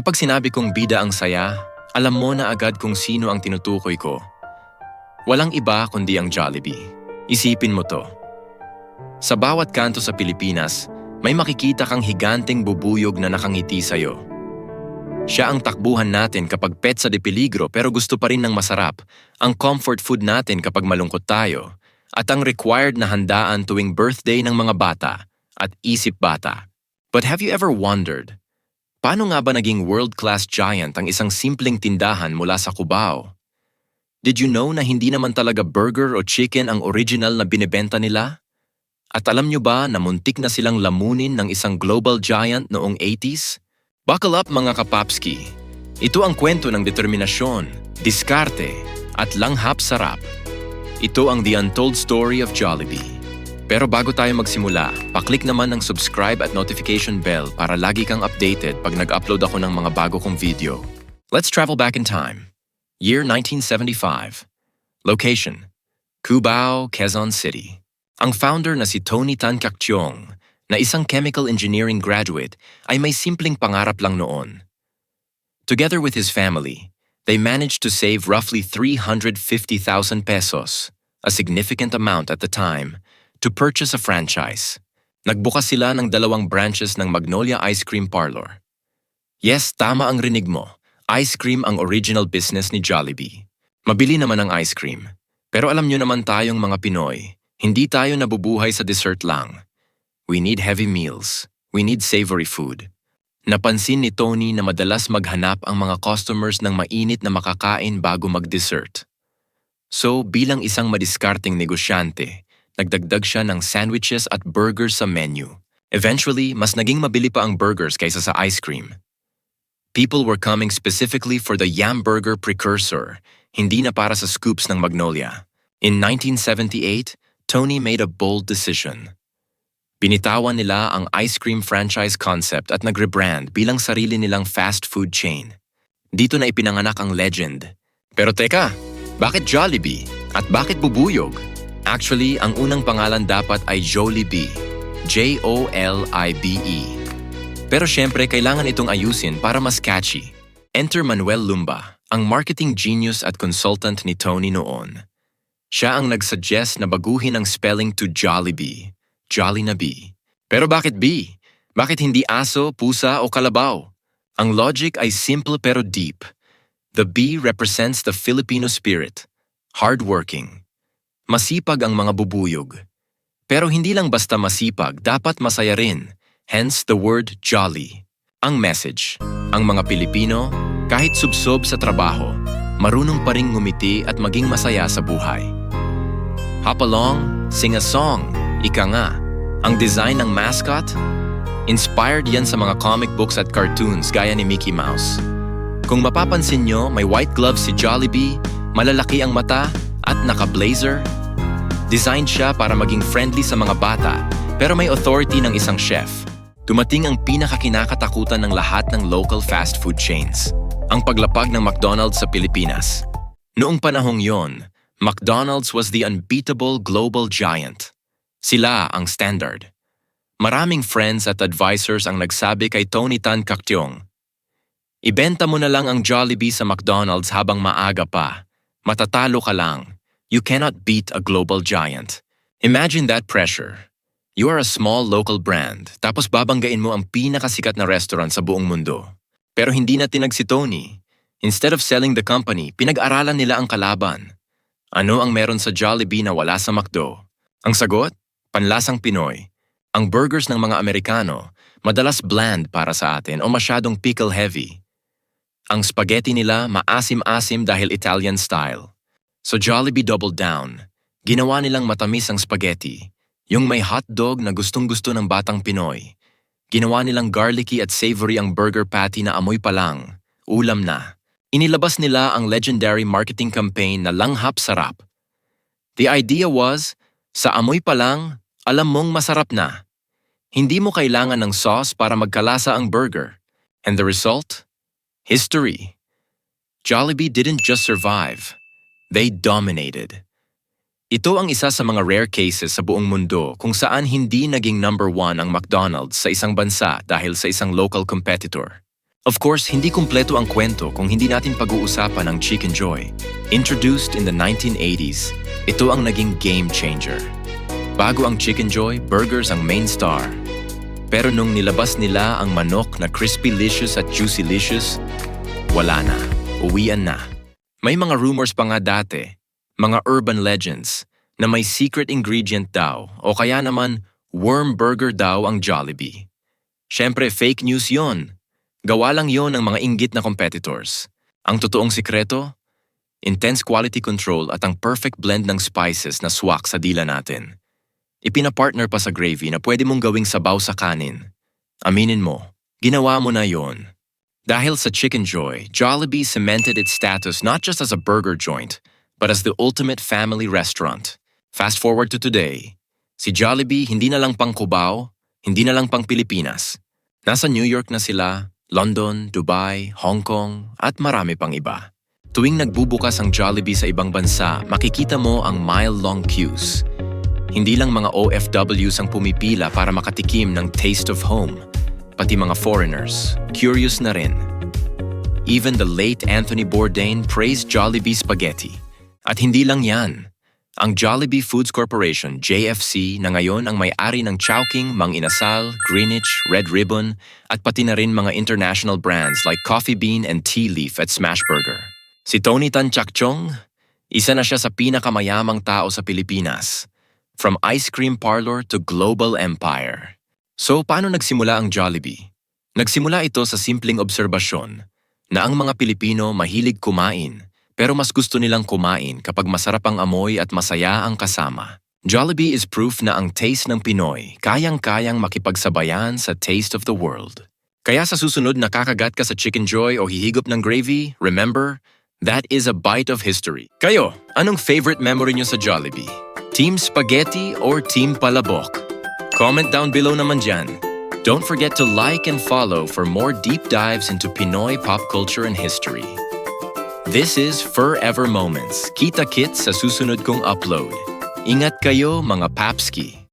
Kapag sinabi kong bida ang saya, alam mo na agad kung sino ang tinutukoy ko. Walang iba kundi ang Jollibee. Isipin mo to. Sa bawat kanto sa Pilipinas, may makikita kang higanteng bubuyog na nakangiti sa'yo. Siya ang takbuhan natin kapag petsa de peligro pero gusto pa rin ng masarap, ang comfort food natin kapag malungkot tayo, at ang required na handaan tuwing birthday ng mga bata at isip bata. But have you ever wondered, paano nga ba naging world-class giant ang isang simpleng tindahan mula sa Cubao? Did you know na hindi naman talaga burger o chicken ang original na binebenta nila? At alam nyo ba na muntik na silang lamunin ng isang global giant noong 80s? Buckle up mga kapapski. Ito ang kwento ng determinasyon, diskarte, at langhap sarap. Ito ang the untold story of Jollibee. Pero bago tayo magsimula, paklik naman ng subscribe at notification bell para lagi kang updated pag nag-upload ako ng mga bago kong video. Let's travel back in time. Year 1975. Location: Cubao, Quezon City. Ang founder na si Tony Tan Caktiong, na isang chemical engineering graduate, ay may simpleng pangarap lang noon. Together with his family, they managed to save roughly 350,000 pesos, a significant amount at the time, to purchase a franchise. Nagbukas sila ng 2 branches ng Magnolia Ice Cream Parlor. Yes, tama ang rinig mo. Ice cream ang original business ni Jollibee. Mabili naman ang ice cream. Pero alam nyo naman tayong mga Pinoy, hindi tayo nabubuhay sa dessert lang. We need heavy meals. We need savory food. Napansin ni Tony na madalas maghanap ang mga customers ng mainit na makakain bago mag-dessert. So, bilang isang madiskarteng negosyante, nagdagdag siya ng sandwiches at burgers sa menu. Eventually, mas naging mabili pa ang burgers kaysa sa ice cream. People were coming specifically for the Yam Burger precursor, hindi na para sa scoops ng Magnolia. In 1978, Tony made a bold decision. Binitawan nila ang ice cream franchise concept at nag-rebrand bilang sarili nilang fast food chain. Dito na ipinanganak ang legend. Pero teka, bakit Jollibee? At bakit bubuyog? Actually, ang unang pangalan dapat ay Jollibee. Jolibee. Pero syempre, kailangan itong ayusin para mas catchy. Enter Manuel Lumba, ang marketing genius at consultant ni Tony noon. Siya ang nagsuggest na baguhin ang spelling to Jollibee. Jolly na B. Pero bakit B? Bakit hindi aso, pusa o kalabaw? Ang logic ay simple pero deep. The B represents the Filipino spirit. Hardworking. Masipag ang mga bubuyog. Pero hindi lang basta masipag, dapat masaya rin. Hence the word jolly. Ang message, ang mga Pilipino, kahit subsob sa trabaho, marunong pa ring ngumiti at maging masaya sa buhay. Hop along, sing a song, ika nga. Ang design ng mascot? Inspired yan sa mga comic books at cartoons gaya ni Mickey Mouse. Kung mapapansin nyo, may white gloves si Jollibee, malalaki ang mata, at naka-blazer. Designed siya para maging friendly sa mga bata, pero may authority ng isang chef. Dumating ang pinakakinakatakutan ng lahat ng local fast food chains, ang paglapag ng McDonald's sa Pilipinas. Noong panahong yon, McDonald's was the unbeatable global giant. Sila ang standard. Maraming friends at advisors ang nagsabi kay Tony Tan Caktiong, ibenta mo na lang ang Jollibee sa McDonald's habang maaga pa. Matatalo ka lang. You cannot beat a global giant. Imagine that pressure. You are a small local brand, tapos babanggain mo ang pinakasikat na restaurant sa buong mundo. Pero hindi na tinag si Tony. Instead of selling the company, pinag-aralan nila ang kalaban. Ano ang meron sa Jollibee na wala sa McDo? Ang sagot? Panlasang Pinoy. Ang burgers ng mga Amerikano, madalas bland para sa atin o masyadong pickle-heavy. Ang spaghetti nila maasim-asim dahil Italian style. So Jollibee doubled down. Ginawa nilang matamis ang spaghetti, yung may hotdog na gustong-gusto ng batang Pinoy. Ginawa nilang garlicky at savory ang burger patty na amoy pa lang, ulam na. Inilabas nila ang legendary marketing campaign na langhap sarap. The idea was, sa amoy pa lang, alam mong masarap na. Hindi mo kailangan ng sauce para magkalasa ang burger. And the result? History. Jollibee didn't just survive. They dominated. Ito ang isa sa mga rare cases sa buong mundo kung saan hindi naging number 1 ang McDonald's sa isang bansa dahil sa isang local competitor. Of course, hindi kumpleto ang kwento kung hindi natin pag-uusapan ang Chicken Joy. Introduced in the 1980s, ito ang naging game changer. Bago ang Chicken Joy, burgers ang main star. Pero nung nilabas nila ang manok na Crispy-licious at Juicy-licious, wala na, uwian na. May mga rumors pa nga dati, mga urban legends, na may secret ingredient daw o kaya naman worm burger daw ang Jollibee. Siyempre, fake news yon. Gawa lang yon ng mga inggit na competitors. Ang totoong sikreto? Intense quality control at ang perfect blend ng spices na swak sa dila natin. Ipinapartner pa sa gravy na pwede mong gawing sabaw sa kanin. Aminin mo, ginawa mo na yon. Dahil sa Chicken Joy, Jollibee cemented its status not just as a burger joint, but as the ultimate family restaurant. Fast forward to today, si Jollibee hindi na lang pang Cubao, hindi na lang pang Pilipinas. Nasa New York na sila, London, Dubai, Hong Kong, at marami pang iba. Tuwing nagbubukas ang Jollibee sa ibang bansa, makikita mo ang mile-long queues. Hindi lang mga OFWs ang pumipila para makatikim ng taste of home, pati mga foreigners, curious na rin. Even the late Anthony Bourdain praised Jollibee spaghetti. At hindi lang yan. Ang Jollibee Foods Corporation, JFC, na ngayon ang may-ari ng Chowking, Mang Inasal, Greenwich, Red Ribbon, at pati na rin mga international brands like Coffee Bean and Tea Leaf at Smashburger. Si Tony Tan Chakchong, isa na siya sa pinakamayamang tao sa Pilipinas. From ice cream parlor to global empire. So, paano nagsimula ang Jollibee? Nagsimula ito sa simpleng obserbasyon na ang mga Pilipino mahilig kumain, pero mas gusto nilang kumain kapag masarap ang amoy at masaya ang kasama. Jollibee is proof na ang taste ng Pinoy kayang-kayang makipagsabayan sa taste of the world. Kaya sa susunod na kakagat ka sa Chicken Joy o hihigop ng gravy, remember, that is a bite of history. Kayo, anong favorite memory nyo sa Jollibee? Team Spaghetti or Team Palabok? Comment down below naman dyan. Don't forget to like and follow for more deep dives into Pinoy pop culture and history. This is Forever Moments. Kita-kits sa susunod kong upload. Ingat kayo mga Papski!